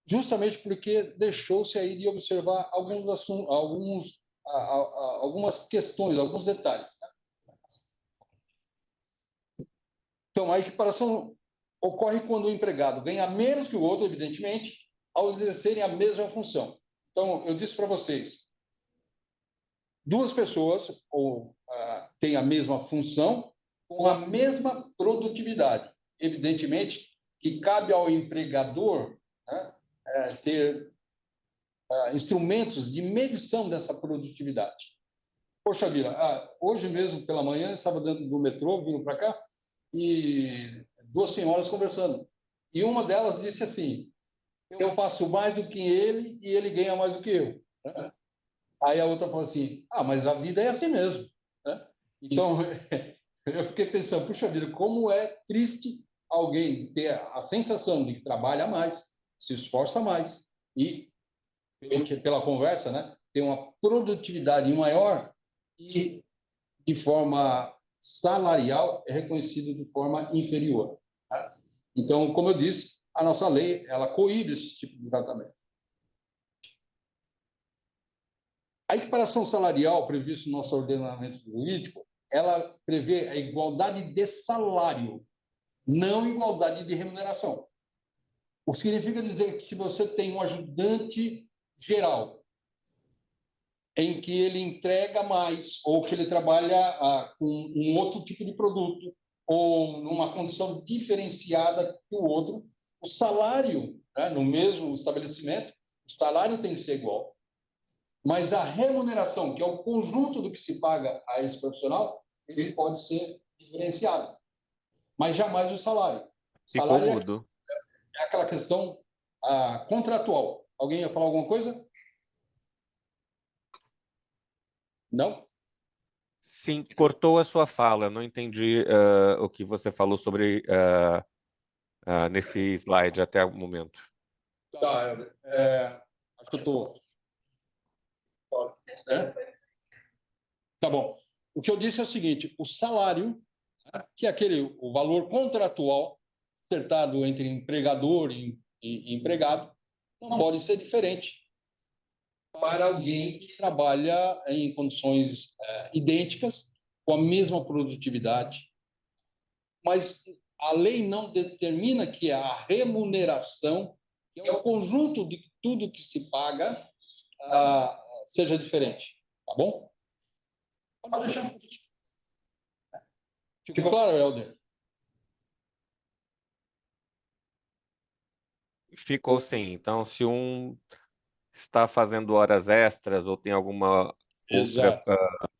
Justamente porque deixou-se aí de observar alguns assuntos, algumas questões, alguns detalhes, tá? Então, a equiparação ocorre quando o empregado ganha menos que o outro, evidentemente, ao exercerem a mesma função. Então, eu disse para vocês, duas pessoas têm a mesma função com a mesma produtividade. Evidentemente que cabe ao empregador, né, ter instrumentos de medição dessa produtividade. Poxa vida, hoje mesmo pela manhã estava dentro do metrô, vindo para cá, e duas senhoras conversando. E uma delas disse assim: eu faço mais do que ele e ele ganha mais do que eu, né? Aí a outra falou assim: mas a vida é assim mesmo, né? Então, eu fiquei pensando, puxa vida, como é triste alguém ter a sensação de que trabalha mais, se esforça mais e, pela conversa, né, tem uma produtividade maior e, de forma salarial, é reconhecido de forma inferior, tá? Então, como eu disse, a nossa lei, ela coíbe esse tipo de tratamento. A equiparação salarial prevista no nosso ordenamento jurídico, ela prevê a igualdade de salário, não igualdade de remuneração. O que significa dizer que se você tem um ajudante geral, em que ele entrega mais, ou que ele trabalha com um outro tipo de produto, ou numa condição diferenciada que o outro, o salário, né, no mesmo estabelecimento, o salário tem que ser igual. Mas a remuneração, que é o conjunto do que se paga a esse profissional, ele pode ser diferenciado. Mas jamais o salário. O Ficou salário mudo. é aquela questão contratual. Alguém ia falar alguma coisa? Não? Sim, cortou a sua fala. Não entendi o que você falou sobre nesse slide até o momento. Tá, acho que eu estou... Tá bom. O que eu disse é o seguinte: o salário, né, que é o valor contratual acertado entre empregador e empregado, não pode ser diferente para alguém que trabalha em condições idênticas, com a mesma produtividade. Mas a lei não determina que a remuneração, que é o conjunto de tudo que se paga, seja diferente. Tá bom? Pode deixar. Ficou claro, Helder? Ficou sim. Então, se um está fazendo horas extras ou tem alguma outra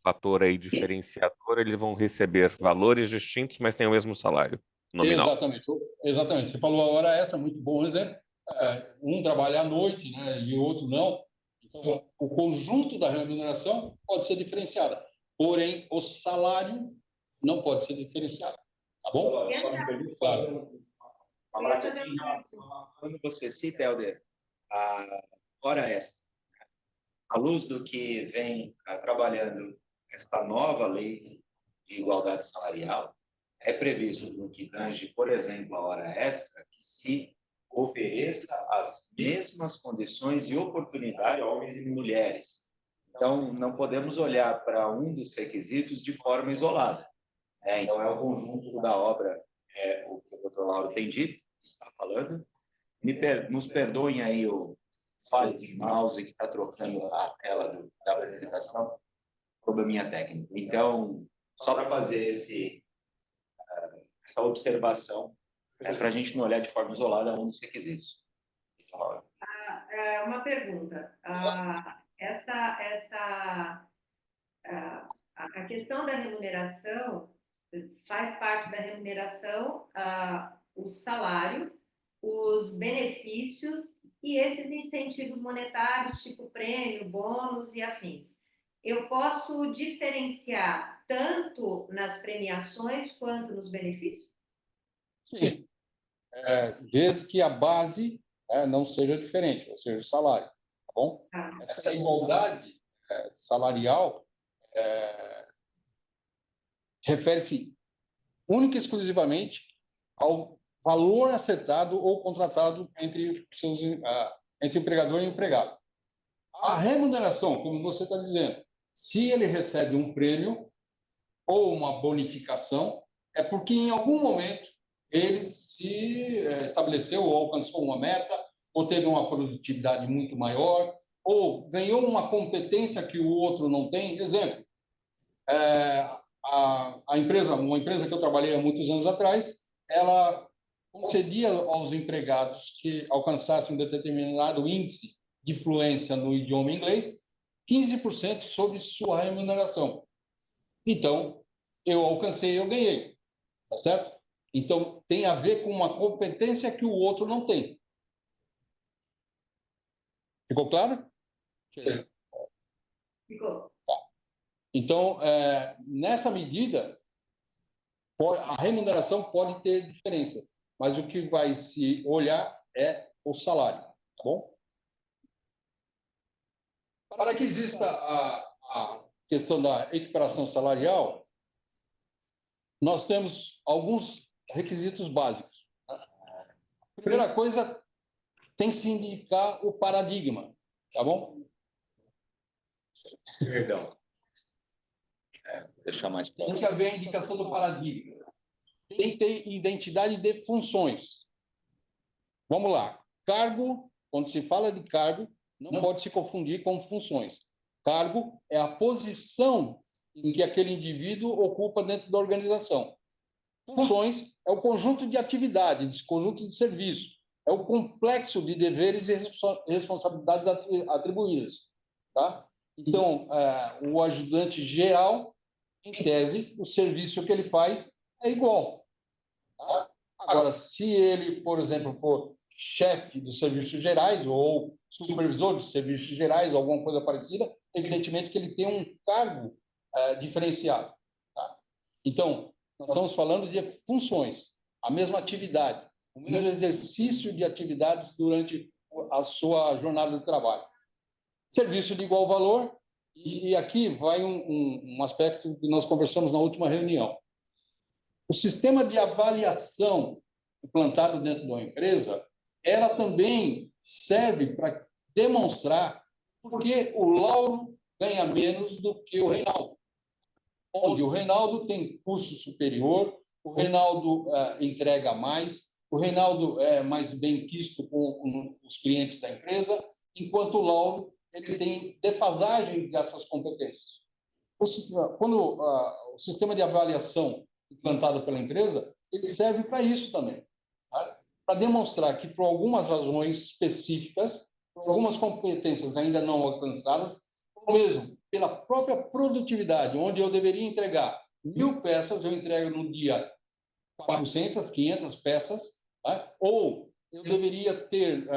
fator aí diferenciador, eles vão receber valores distintos, mas tem o mesmo salário nominal. Exatamente, exatamente. Você falou a hora essa, muito bom exemplo. Um trabalha à noite, né, e o outro não. Então, o conjunto da remuneração pode ser diferenciada, porém, o salário não pode ser diferenciado. Tá bom? Só me permite fazer uma parte aqui em relação a quando você cita, Helder, a hora extra. À luz do que vem trabalhando esta nova lei de igualdade salarial, é previsto no que tange, por exemplo, a hora extra, que se ofereça as mesmas condições e oportunidade a homens e mulheres. Então, não podemos olhar para um dos requisitos de forma isolada. Então, é o conjunto da obra, o que o doutor Lauro tem dito, está falando. Nos perdoem aí o falho de mouse que está trocando a tela da apresentação, probleminha técnico. Então, só para fazer essa observação, para a gente não olhar de forma isolada um dos requisitos. Uma pergunta. A questão da remuneração faz parte da remuneração o salário, os benefícios e esses incentivos monetários, tipo prêmio, bônus e afins. Eu posso diferenciar tanto nas premiações quanto nos benefícios? Sim. Desde que a base não seja diferente, ou seja, o salário. Tá bom? Essa igualdade salarial refere-se única e exclusivamente ao valor acertado ou contratado entre entre o empregador e o empregado. A remuneração, como você está dizendo, se ele recebe um prêmio ou uma bonificação, é porque em algum momento ele se estabeleceu ou alcançou uma meta, ou teve uma produtividade muito maior, ou ganhou uma competência que o outro não tem. Exemplo, uma empresa que eu trabalhei há muitos anos atrás, ela concedia aos empregados que alcançassem um determinado índice de fluência no idioma inglês, 15% sobre sua remuneração. Então, eu alcancei, eu ganhei, tá certo? Então, tem a ver com uma competência que o outro não tem. Ficou claro? Ficou. Tá. Então, nessa medida, a remuneração pode ter diferença, mas o que vai se olhar é o salário, tá bom? Para que exista a questão da equiparação salarial, nós temos alguns requisitos básicos. A primeira coisa, tem que se indicar o paradigma, tá bom? Perdão. Vou deixar mais Tem próximo. que haver a indicação do paradigma. Tem que ter identidade de funções. Vamos lá. Cargo, quando se fala de cargo, não pode se confundir com funções. Cargo é a posição em que aquele indivíduo ocupa dentro da organização. Funções é o conjunto de atividades, conjunto de serviços, é o complexo de deveres e responsabilidades atribuídas. Tá? Então, o ajudante geral, em tese, o serviço que ele faz é igual. Tá? Agora, se ele, por exemplo, for chefe dos serviços gerais ou supervisor dos serviços gerais ou alguma coisa parecida, evidentemente que ele tem um cargo diferenciado. Tá? Então, nós estamos falando de funções, a mesma atividade, o mesmo exercício de atividades durante a sua jornada de trabalho. Serviço de igual valor, e aqui vai um aspecto que nós conversamos na última reunião. O sistema de avaliação implantado dentro de uma empresa, ela também serve para demonstrar por que o Lauro ganha menos do que o Reinaldo. Onde o Reinaldo tem curso superior, o Reinaldo entrega mais, o Reinaldo é mais bem quisto com os clientes da empresa, enquanto o Lauro ele tem defasagem dessas competências. Quando o sistema de avaliação implantado pela empresa, ele serve para isso também, tá? Para demonstrar que, por algumas razões específicas, por algumas competências ainda não alcançadas, ou mesmo pela própria produtividade, onde eu deveria entregar 1.000 peças, eu entrego no dia 400, 500 peças, tá? Ou eu deveria ter,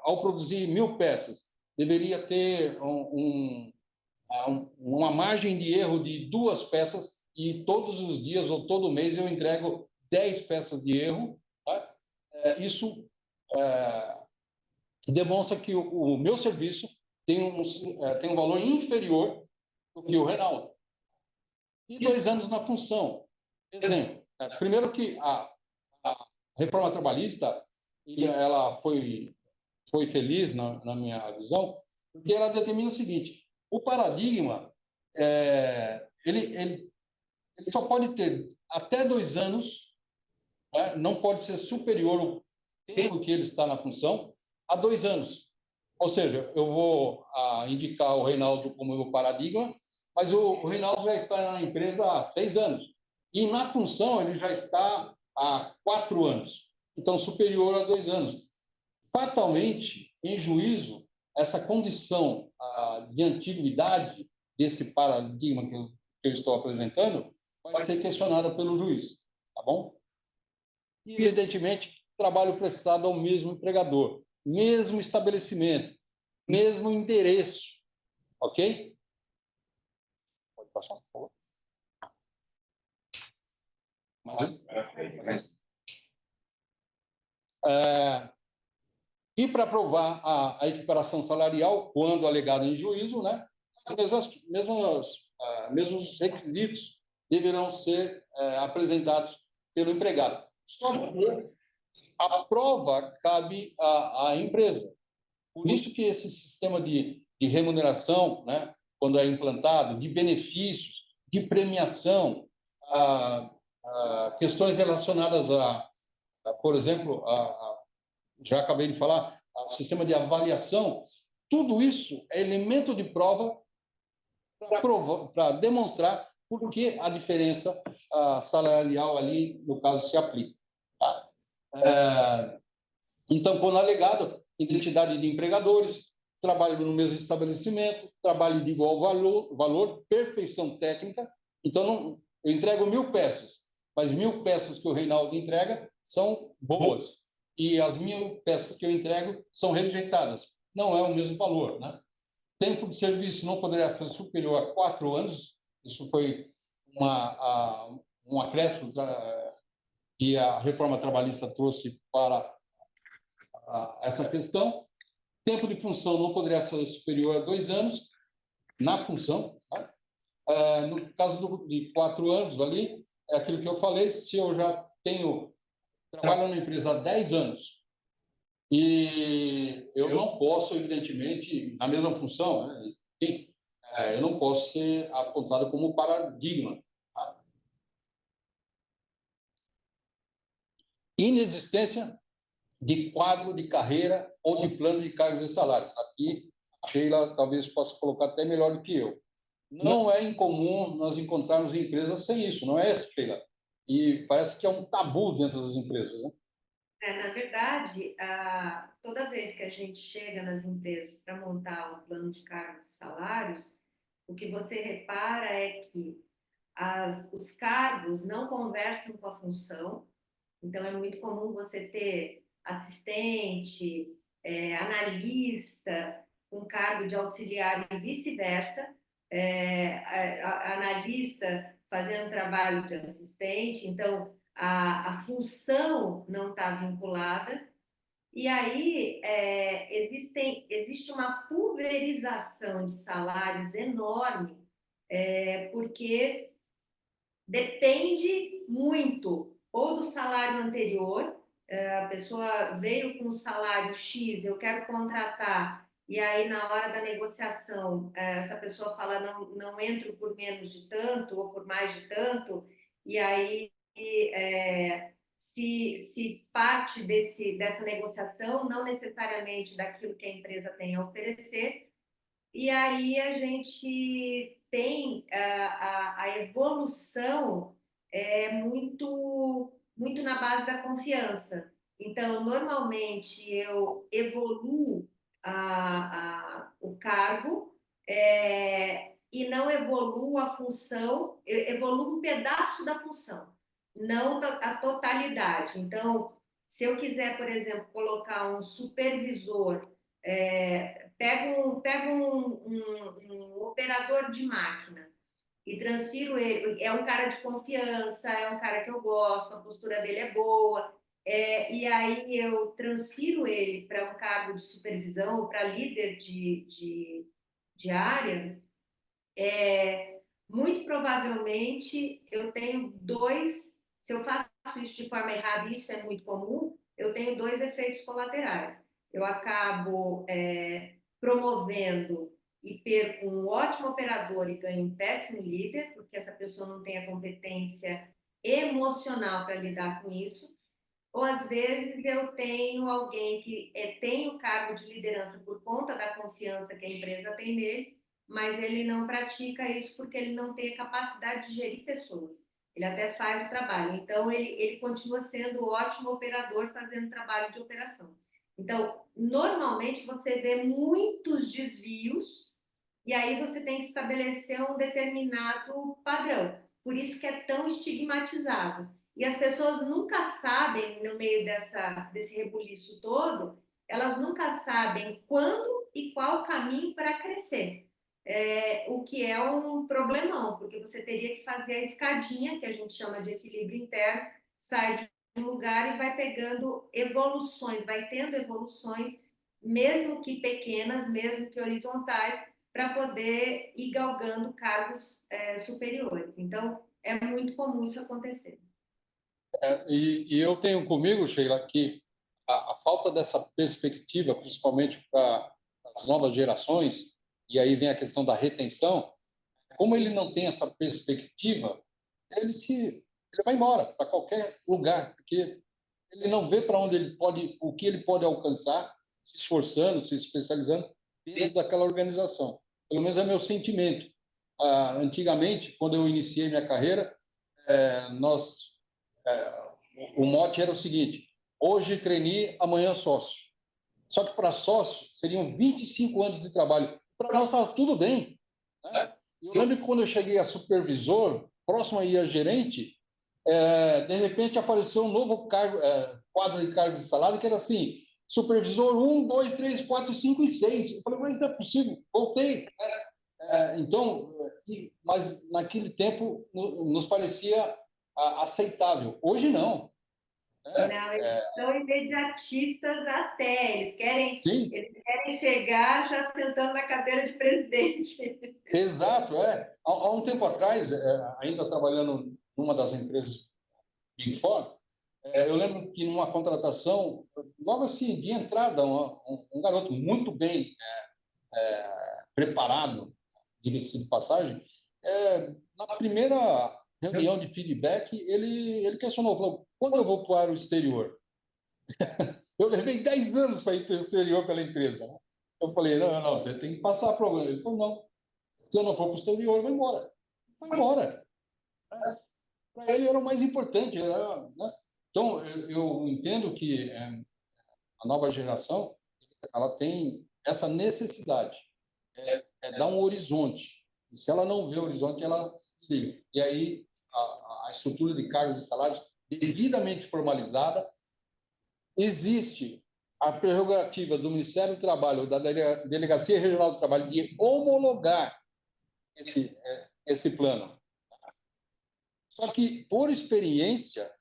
ao produzir 1.000 peças, deveria ter uma margem de erro de 2 peças e todos os dias ou todo mês eu entrego 10 peças de erro. Tá? Isso demonstra que o meu serviço tem um valor inferior do que o Reinaldo. E 2 anos na função. Exemplo, primeiro que a reforma trabalhista ela foi feliz na minha visão, porque ela determina o seguinte: o paradigma ele só pode ter até 2 anos, né? Não pode ser superior ao tempo que ele está na função a 2 anos. Ou seja, eu vou indicar o Reinaldo como meu paradigma, mas o Reinaldo já está na empresa há 6 anos. E na função ele já está há 4 anos. Então, superior a 2 anos. Fatalmente, em juízo, essa condição de antiguidade desse paradigma que eu estou apresentando vai ser questionada pelo juiz, tá bom? E, evidentemente, trabalho prestado ao mesmo empregador, mesmo estabelecimento, mesmo endereço, ok? Pode passar, por favor. E para provar a equiparação salarial, quando alegado em juízo, né, mesmos requisitos deverão ser apresentados pelo empregado. Só que a prova cabe à empresa. Por isso que esse sistema de remuneração, né, quando é implantado, de benefícios, de premiação, questões relacionadas por exemplo, já acabei de falar, o sistema de avaliação, tudo isso é elemento de prova para demonstrar por que a diferença salarial ali, no caso, se aplica. Tá? Então, quando alegado, identidade de empregadores, trabalho no mesmo estabelecimento, trabalho de igual valor, perfeição técnica. Então, eu entrego 1.000 peças, mas 1.000 peças que o Reinaldo entrega são boas. E as 1.000 peças que eu entrego são rejeitadas. Não é o mesmo valor, né? Tempo de serviço não poderia ser superior a 4 anos. Isso foi um acréscimo que a reforma trabalhista trouxe para essa questão. Tempo de função não poderia ser superior a 2 anos na função. Tá? No caso de 4 anos ali, é aquilo que eu falei, se eu já trabalho na empresa há 10 anos e eu não posso, evidentemente, na mesma função, né? Eu não posso ser apontado como paradigma. Tá? Inexistência de quadro de carreira ou de plano de cargos e salários. Aqui, a Sheila talvez possa colocar até melhor do que eu. Não é incomum nós encontrarmos empresas sem isso, não é, Sheila? E parece que é um tabu dentro das empresas, né? Na verdade, toda vez que a gente chega nas empresas para montar um plano de cargos e salários, o que você repara é que os cargos não conversam com a função. Então, é muito comum você ter assistente, analista, com cargo de auxiliar e vice-versa, analista fazendo trabalho de assistente. Então, a função não está vinculada. E aí, existe uma pulverização de salários enorme, porque depende muito ou do salário anterior, a pessoa veio com um salário X, eu quero contratar, e aí na hora da negociação, essa pessoa fala, não entro por menos de tanto ou por mais de tanto, e aí se parte dessa negociação, não necessariamente daquilo que a empresa tem a oferecer, e aí a gente tem a evolução muito na base da confiança. Então, normalmente eu evoluo o cargo e não evoluo a função, eu evoluo um pedaço da função, não a totalidade. Então, se eu quiser, por exemplo, colocar um supervisor, pego um operador de máquina e transfiro ele. É um cara de confiança, é um cara que eu gosto, a postura dele é boa. E aí eu transfiro ele para um cargo de supervisão ou para líder de área. Muito provavelmente eu tenho se eu faço isso de forma errada, isso é muito comum, eu tenho 2 efeitos colaterais. Eu acabo promovendo e perco um ótimo operador e ganho um péssimo líder, porque essa pessoa não tem a competência emocional para lidar com isso. Ou às vezes eu tenho alguém que tem o cargo de liderança por conta da confiança que a empresa tem nele, mas ele não pratica isso porque ele não tem a capacidade de gerir pessoas. Ele até faz o trabalho, então ele continua sendo um ótimo operador fazendo trabalho de operação. Então, normalmente você vê muitos desvios e aí você tem que estabelecer um determinado padrão. Por isso que é tão estigmatizado. E as pessoas nunca sabem, no meio desse rebuliço todo, elas nunca sabem quando e qual caminho para crescer. O que é um problemão, porque você teria que fazer a escadinha, que a gente chama de equilíbrio interno, sai de um lugar e vai pegando evoluções, vai tendo evoluções, mesmo que pequenas, mesmo que horizontais, para poder ir galgando cargos superiores. Então, é muito comum isso acontecer. E eu tenho comigo, Sheila, que a falta dessa perspectiva, principalmente para as novas gerações, e aí vem a questão da retenção, como ele não tem essa perspectiva, ele vai embora para qualquer lugar, porque ele não vê para onde ele pode, o que ele pode alcançar, se esforçando, se especializando dentro daquela organização. Pelo menos é meu sentimento. Antigamente, quando eu iniciei minha carreira, nós o mote era o seguinte: hoje trainee, amanhã sócio. Só que para sócio seriam 25 anos de trabalho. Para nós estava tudo bem, né? Eu lembro que quando eu cheguei a supervisor, próximo aí a gerente, de repente apareceu um novo quadro de cargos de salário que era assim: supervisor 1, 2, 3, 4, 5 e 6. Eu falei, mas não é possível, voltei. Então, mas naquele tempo nos parecia aceitável. Hoje não. Não, eles são imediatistas até, Sim, eles querem chegar já sentando na cadeira de presidente. exato. Há um tempo atrás, ainda trabalhando numa das empresas Big Four, eu lembro que numa contratação, logo assim, de entrada, um garoto muito bem preparado, diga-se de passagem, na primeira reunião de feedback, ele questionou, falou, quando eu vou para o exterior? Eu levei 10 anos para ir para o exterior pela empresa. Né? Eu falei, não, você tem que passar por programa. Ele falou, não, se eu não for para o exterior, eu vou embora. Foi embora. Para ele era o mais importante. Né? Então, eu entendo que a nova geração ela tem essa necessidade, dar um horizonte. E se ela não vê o horizonte, ela se desliga. E aí, a estrutura de cargos e salários devidamente formalizada, existe a prerrogativa do Ministério do Trabalho, ou da Delegacia Regional do Trabalho, de homologar esse plano. Só que, por experiência,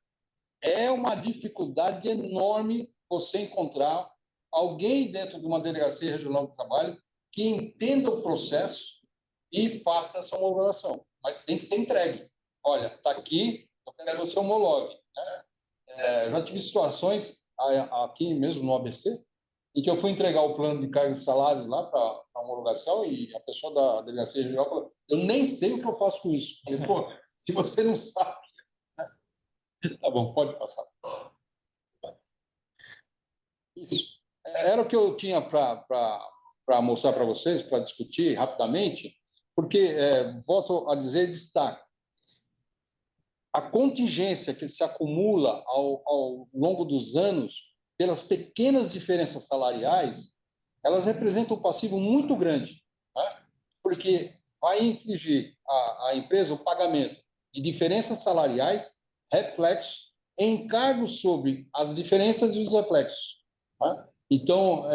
é uma dificuldade enorme você encontrar alguém dentro de uma Delegacia Regional do Trabalho que entenda o processo e faça essa homologação. Mas tem que ser entregue. Olha, está aqui, eu quero que você homologue. Né? Já tive situações aqui mesmo no ABC, em que eu fui entregar o plano de cargos e salários lá para homologação e a pessoa da Delegacia Regional falou, eu nem sei o que eu faço com isso. Eu falei, pô, se você não sabe... Tá bom, pode passar. Isso. Era o que eu tinha para mostrar para vocês, para discutir rapidamente, porque, volto a dizer, destaque. A contingência que se acumula ao longo dos anos, pelas pequenas diferenças salariais, elas representam um passivo muito grande, né? Porque vai infligir à empresa o pagamento de diferenças salariais reflexos em encargos sobre as diferenças e os reflexos. Né? Então,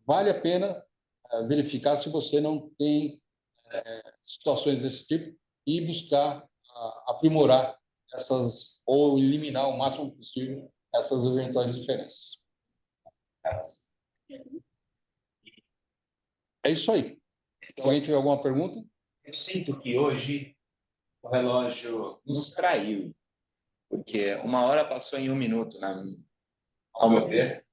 vale a pena verificar se você não tem situações desse tipo e buscar aprimorar essas, ou eliminar o máximo possível essas eventuais diferenças. É isso aí. Se alguém tiver alguma pergunta? Eu sinto que hoje o relógio nos traiu, porque 1 hora passou em 1 minuto, ao meu ver.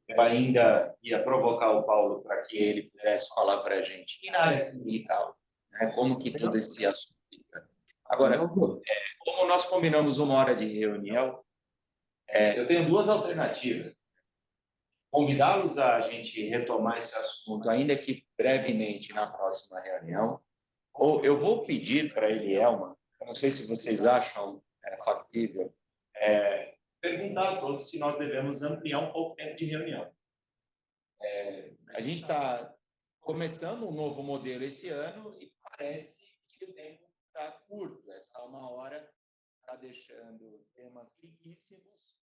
Eu ainda ia provocar o Paulo para que ele pudesse falar para a gente. E na área sindical, né? Como que todo esse assunto fica? Agora, como nós combinamos 1 hora de reunião, eu tenho duas alternativas. Convidá-los a gente retomar esse assunto, ainda que brevemente na próxima reunião, ou eu vou pedir para ele, Elma, eu não sei se vocês acham factível, perguntar a todos se nós devemos ampliar um pouco o tempo de reunião. A gente está começando um novo modelo esse ano e parece que o tempo está curto. Essa 1 hora está deixando temas riquíssimos.